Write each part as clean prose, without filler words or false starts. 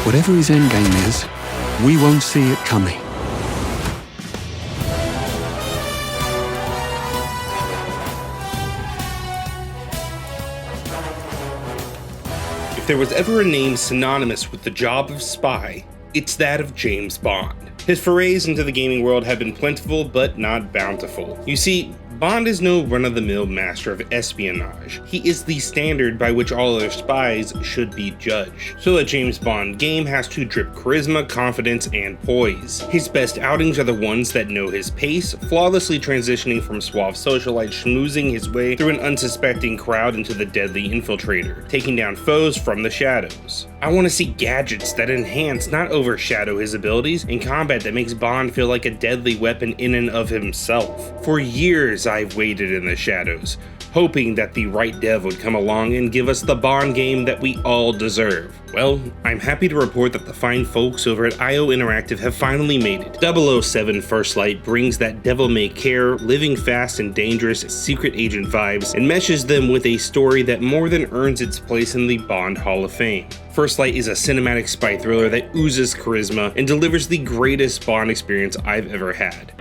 Whatever his endgame is, we won't see it coming. If there was ever a name synonymous with the job of spy, it's that of James Bond. His forays into the gaming world have been plentiful, but not bountiful. You see, Bond is no run-of-the-mill master of espionage. He is the standard by which all other spies should be judged. So a James Bond game has to drip charisma, confidence, and poise. His best outings are the ones that know his pace, flawlessly transitioning from suave socialite schmoozing his way through an unsuspecting crowd into the deadly infiltrator, taking down foes from the shadows. I want to see gadgets that enhance, not overshadow his abilities, and combat that makes Bond feel like a deadly weapon in and of himself. For years I've waited in the shadows, hoping that the right dev would come along and give us the Bond game that we all deserve. Well, I'm happy to report that the fine folks over at IO Interactive have finally made it. 007 First Light brings that devil-may-care, living fast and dangerous secret agent vibes and meshes them with a story that more than earns its place in the Bond Hall of Fame. First Light is a cinematic spy thriller that oozes charisma and delivers the greatest Bond experience I've ever had.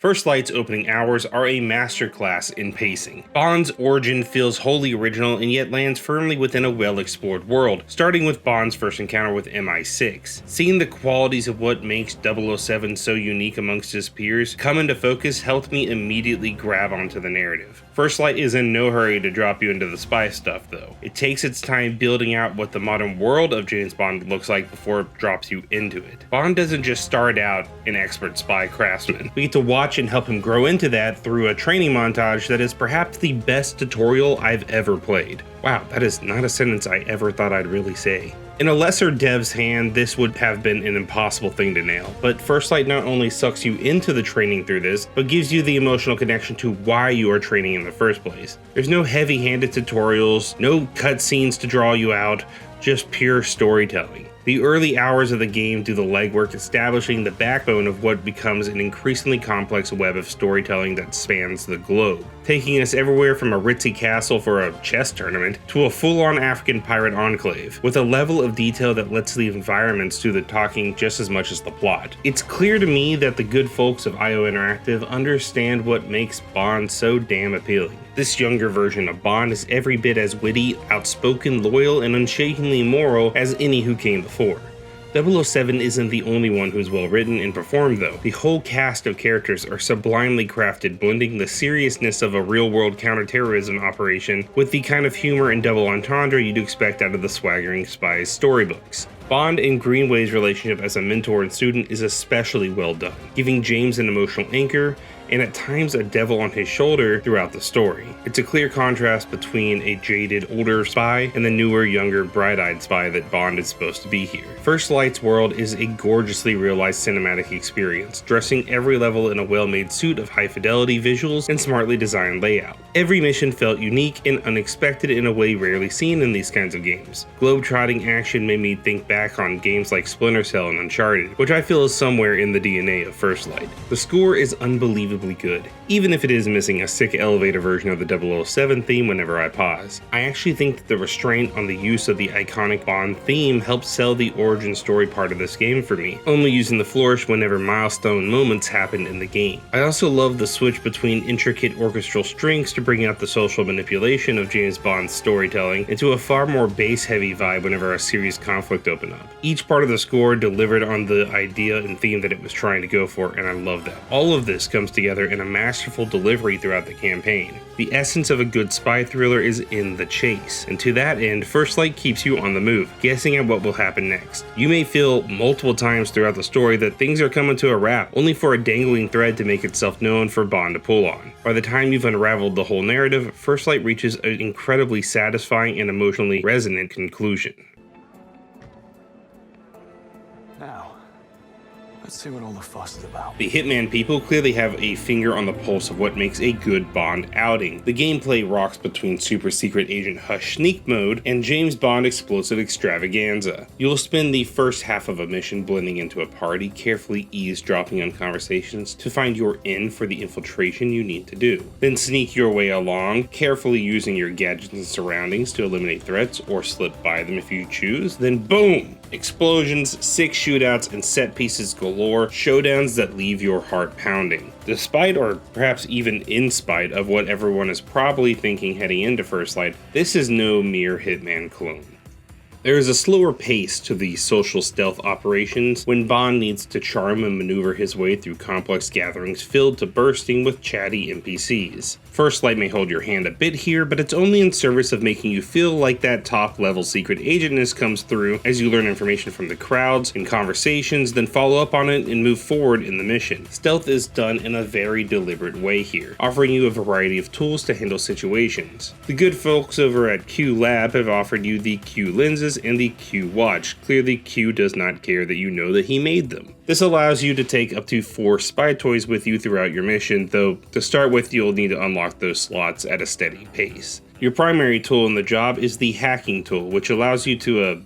First Light's opening hours are a masterclass in pacing. Bond's origin feels wholly original and yet lands firmly within a well-explored world, starting with Bond's first encounter with MI6. Seeing the qualities of what makes 007 so unique amongst his peers come into focus helped me immediately grab onto the narrative. First Light is in no hurry to drop you into the spy stuff though. It takes its time building out what the modern world of James Bond looks like before it drops you into it. Bond doesn't just start out an expert spy craftsman. We get to watch and help him grow into that through a training montage that is perhaps the best tutorial I've ever played. Wow, that is not a sentence I ever thought I'd really say. In a lesser dev's hand, this would have been an impossible thing to nail, but First Light not only sucks you into the training through this, but gives you the emotional connection to why you are training in the first place. There's no heavy-handed tutorials, no cutscenes to draw you out, just pure storytelling. The early hours of the game do the legwork establishing the backbone of what becomes an increasingly complex web of storytelling that spans the globe, taking us everywhere from a ritzy castle for a chess tournament to a full-on African pirate enclave, with a level of detail that lets the environments do the talking just as much as the plot. It's clear to me that the good folks of IO Interactive understand what makes Bond so damn appealing. This younger version of Bond is every bit as witty, outspoken, loyal, and unshakenly moral as any who came before. 007 isn't the only one who's well written and performed though. The whole cast of characters are sublimely crafted, blending the seriousness of a real-world counterterrorism operation with the kind of humor and double entendre you'd expect out of the swaggering spy's storybooks. Bond and Greenway's relationship as a mentor and student is especially well done, giving James an emotional anchor and at times a devil on his shoulder throughout the story. It's a clear contrast between a jaded older spy and the newer, younger, bright-eyed spy that Bond is supposed to be here. First Light's world is a gorgeously realized cinematic experience, dressing every level in a well-made suit of high-fidelity visuals and smartly designed layout. Every mission felt unique and unexpected in a way rarely seen in these kinds of games. Globe-trotting action made me think back on games like Splinter Cell and Uncharted, which I feel is somewhere in the DNA of First Light. The score is unbelievably good, even if it is missing a sick elevator version of the 007 theme whenever I pause. I actually think that the restraint on the use of the iconic Bond theme helps sell the origin story part of this game for me, only using the flourish whenever milestone moments happen in the game. I also love the switch between intricate orchestral strings to bring out the social manipulation of James Bond's storytelling into a far more bass-heavy vibe whenever a serious conflict opens up. Each part of the score delivered on the idea and theme that it was trying to go for, and I love that. All of this comes together in a masterful delivery throughout the campaign. The essence of a good spy thriller is in the chase, and to that end, First Light keeps you on the move, guessing at what will happen next. You may feel multiple times throughout the story that things are coming to a wrap, only for a dangling thread to make itself known for Bond to pull on. By the time you've unraveled the whole narrative, First Light reaches an incredibly satisfying and emotionally resonant conclusion. Now, Let's see what all the fuss is about. The Hitman people clearly have a finger on the pulse of what makes a good Bond outing. The gameplay rocks between super secret agent hush sneak mode and James Bond explosive extravaganza. You'll spend the first half of a mission blending into a party, carefully eavesdropping on conversations to find your in for the infiltration you need to do. Then sneak your way along, carefully using your gadgets and surroundings to eliminate threats or slip by them if you choose. Then boom! Explosions, sick shootouts, and set pieces galore, showdowns that leave your heart pounding. Despite, or perhaps even in spite of what everyone is probably thinking heading into First Light, this is no mere Hitman clone. There is a slower pace to the social stealth operations when Bond needs to charm and maneuver his way through complex gatherings filled to bursting with chatty NPCs. First Light may hold your hand a bit here, but it's only in service of making you feel like that top-level secret agentness comes through as you learn information from the crowds and conversations, then follow up on it and move forward in the mission. Stealth is done in a very deliberate way here, offering you a variety of tools to handle situations. The good folks over at Q Lab have offered you the Q lenses and the Q watch. Clearly, Q does not care that you know that he made them. This allows you to take up to 4 spy toys with you throughout your mission, though to start with you'll need to unlock those slots at a steady pace. Your primary tool in the job is the hacking tool, which allows you to,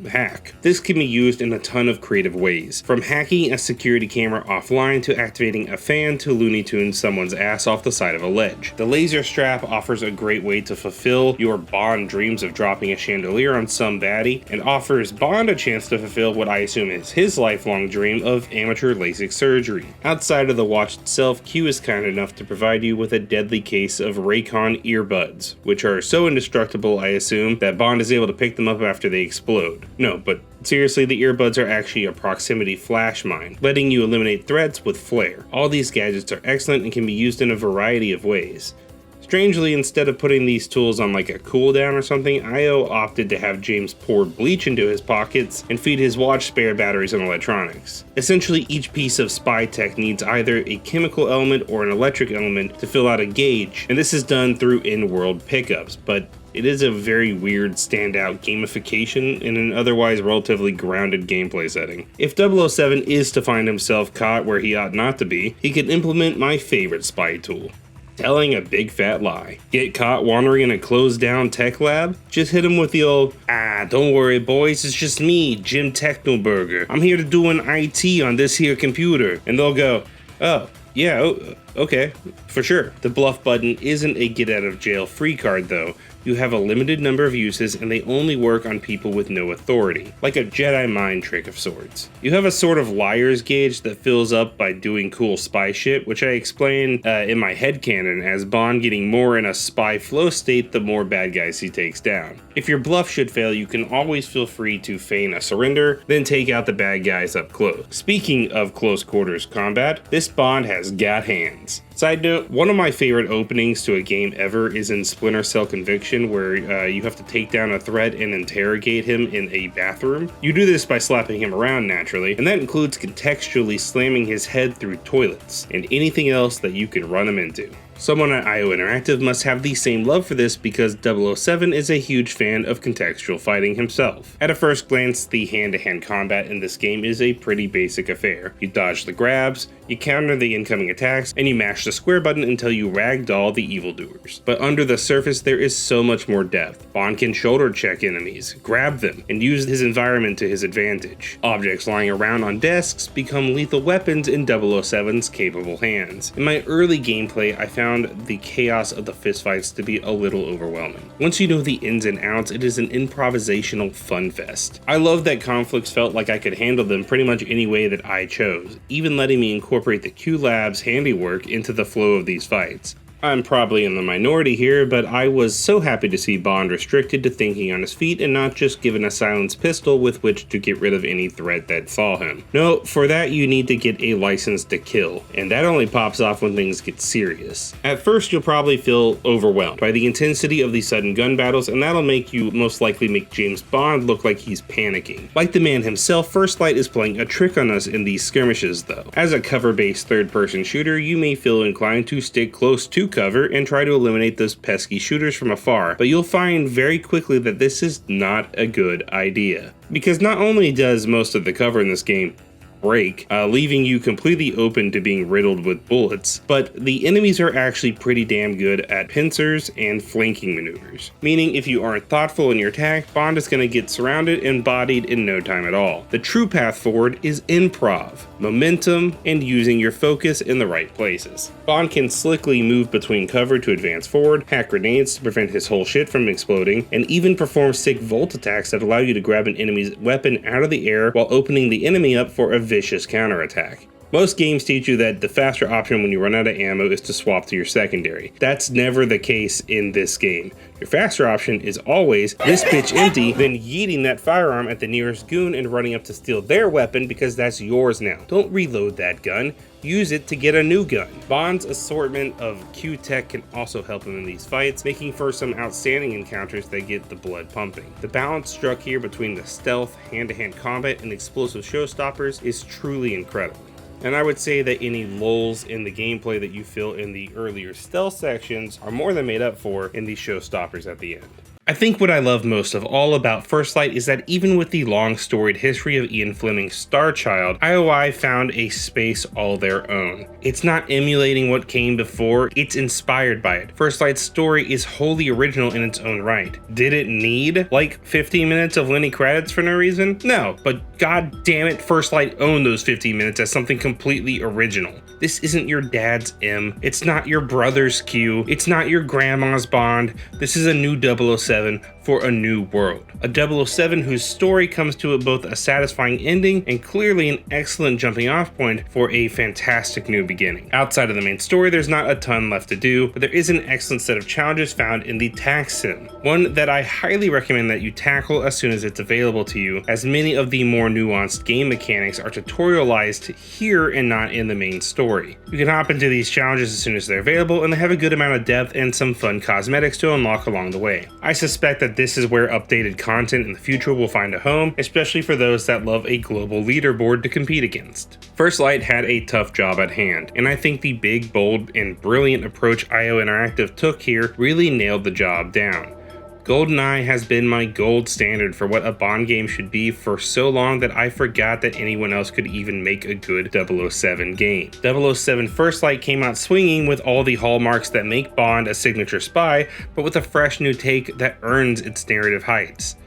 hack. This can be used in a ton of creative ways, from hacking a security camera offline to activating a fan to Looney Tunes someone's ass off the side of a ledge. The laser strap offers a great way to fulfill your Bond dreams of dropping a chandelier on some baddie, and offers Bond a chance to fulfill what I assume is his lifelong dream of amateur LASIK surgery. Outside of the watch itself, Q is kind enough to provide you with a deadly case of Raycon earbuds, which are so indestructible, I assume, that Bond is able to pick them up after they explode. No, but seriously, the earbuds are actually a proximity flash mine, letting you eliminate threats with flair. All these gadgets are excellent and can be used in a variety of ways. Strangely, instead of putting these tools on like a cooldown or something, IO opted to have James pour bleach into his pockets and feed his watch spare batteries and electronics. Essentially, each piece of spy tech needs either a chemical element or an electric element to fill out a gauge, and this is done through in-world pickups, but it is a very weird standout gamification in an otherwise relatively grounded gameplay setting. If 007 is to find himself caught where he ought not to be, he could implement my favorite spy tool: telling a big fat lie. Get caught wandering in a closed down tech lab? Just hit him with the old, don't worry boys, it's just me, Jim Technoburger. I'm here to do an IT on this here computer. And they'll go, oh, yeah, okay, for sure. The bluff button isn't a get out of jail free card though. You have a limited number of uses and they only work on people with no authority, like a Jedi mind trick of sorts. You have a sort of liar's gauge that fills up by doing cool spy shit, which I explain in my headcanon as Bond getting more in a spy flow state the more bad guys he takes down. If your bluff should fail, you can always feel free to feign a surrender, then take out the bad guys up close. Speaking of close quarters combat, this Bond has got hands. Side note, one of my favorite openings to a game ever is in Splinter Cell Conviction, where you have to take down a threat and interrogate him in a bathroom. You do this by slapping him around naturally, and that includes contextually slamming his head through toilets, and anything else that you can run him into. Someone at IO Interactive must have the same love for this because 007 is a huge fan of contextual fighting himself. At a first glance, the hand-to-hand combat in this game is a pretty basic affair. You dodge the grabs, you counter the incoming attacks, and you mash the square button until you ragdoll the evildoers. But under the surface, there is so much more depth. Bond can shoulder check enemies, grab them, and use his environment to his advantage. Objects lying around on desks become lethal weapons in 007's capable hands. In my early gameplay, I found the chaos of the fistfights to be a little overwhelming. Once you know the ins and outs, it is an improvisational fun fest. I love that conflicts felt like I could handle them pretty much any way that I chose, even letting me incorporate the Q Lab's handiwork into the flow of these fights. I'm probably in the minority here, but I was so happy to see Bond restricted to thinking on his feet and not just given a silenced pistol with which to get rid of any threat that saw him. No, for that you need to get a license to kill, and that only pops off when things get serious. At first you'll probably feel overwhelmed by the intensity of these sudden gun battles, and that'll make you most likely make James Bond look like he's panicking. Like the man himself, First Light is playing a trick on us in these skirmishes though. As a cover-based third-person shooter, you may feel inclined to stick close to cover and try to eliminate those pesky shooters from afar, but you'll find very quickly that this is not a good idea. Because not only does most of the cover in this game break, leaving you completely open to being riddled with bullets, but the enemies are actually pretty damn good at pincers and flanking maneuvers, meaning if you aren't thoughtful in your attack, Bond is going to get surrounded and bodied in no time at all. The true path forward is improv, momentum, and using your focus in the right places. Bond can slickly move between cover to advance forward, hack grenades to prevent his whole shit from exploding, and even perform sick volt attacks that allow you to grab an enemy's weapon out of the air while opening the enemy up for a vicious counterattack. Most games teach you that the faster option when you run out of ammo is to swap to your secondary. That's never the case in this game. Your faster option is always this bitch empty, then yeeting that firearm at the nearest goon and running up to steal their weapon because that's yours now. Don't reload that gun. Use it to get a new gun. Bond's assortment of Q-Tech can also help him in these fights, making for some outstanding encounters that get the blood pumping. The balance struck here between the stealth, hand-to-hand combat, and explosive showstoppers is truly incredible. And I would say that any lulls in the gameplay that you feel in the earlier stealth sections are more than made up for in these showstoppers at the end. I think what I love most of all about First Light is that even with the long storied history of Ian Fleming's Star Child, IOI found a space all their own. It's not emulating what came before, it's inspired by it. First Light's story is wholly original in its own right. Did it need like 15 minutes of Lenny credits for no reason? No, but god damn it, First Light owned those 15 minutes as something completely original. This isn't your dad's M, it's not your brother's Q, it's not your grandma's Bond. This is a new 007 for a new world. A 007 whose story comes to both a satisfying ending and clearly an excellent jumping off point for a fantastic new beginning. Outside of the main story, there's not a ton left to do, but there is an excellent set of challenges found in the tax sim. One that I highly recommend that you tackle as soon as it's available to you, as many of the more nuanced game mechanics are tutorialized here and not in the main story. You can hop into these challenges as soon as they're available, and they have a good amount of depth and some fun cosmetics to unlock along the way. I suspect that this is where updated content in the future will find a home, especially for those that love a global leaderboard to compete against. First Light had a tough job at hand, and I think the big, bold, and brilliant approach IO Interactive took here really nailed the job down. Goldeneye has been my gold standard for what a Bond game should be for so long that I forgot that anyone else could even make a good 007 game. 007 First Light came out swinging with all the hallmarks that make Bond a signature spy, but with a fresh new take that earns its narrative heights.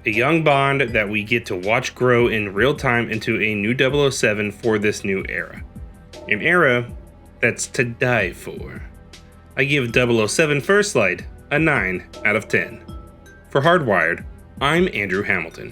A young Bond that we get to watch grow in real time into a new 007 for this new era. An era that's to die for. I give 007 First Light a 9 out of 10. For Hardwired, I'm Andrew Hamilton.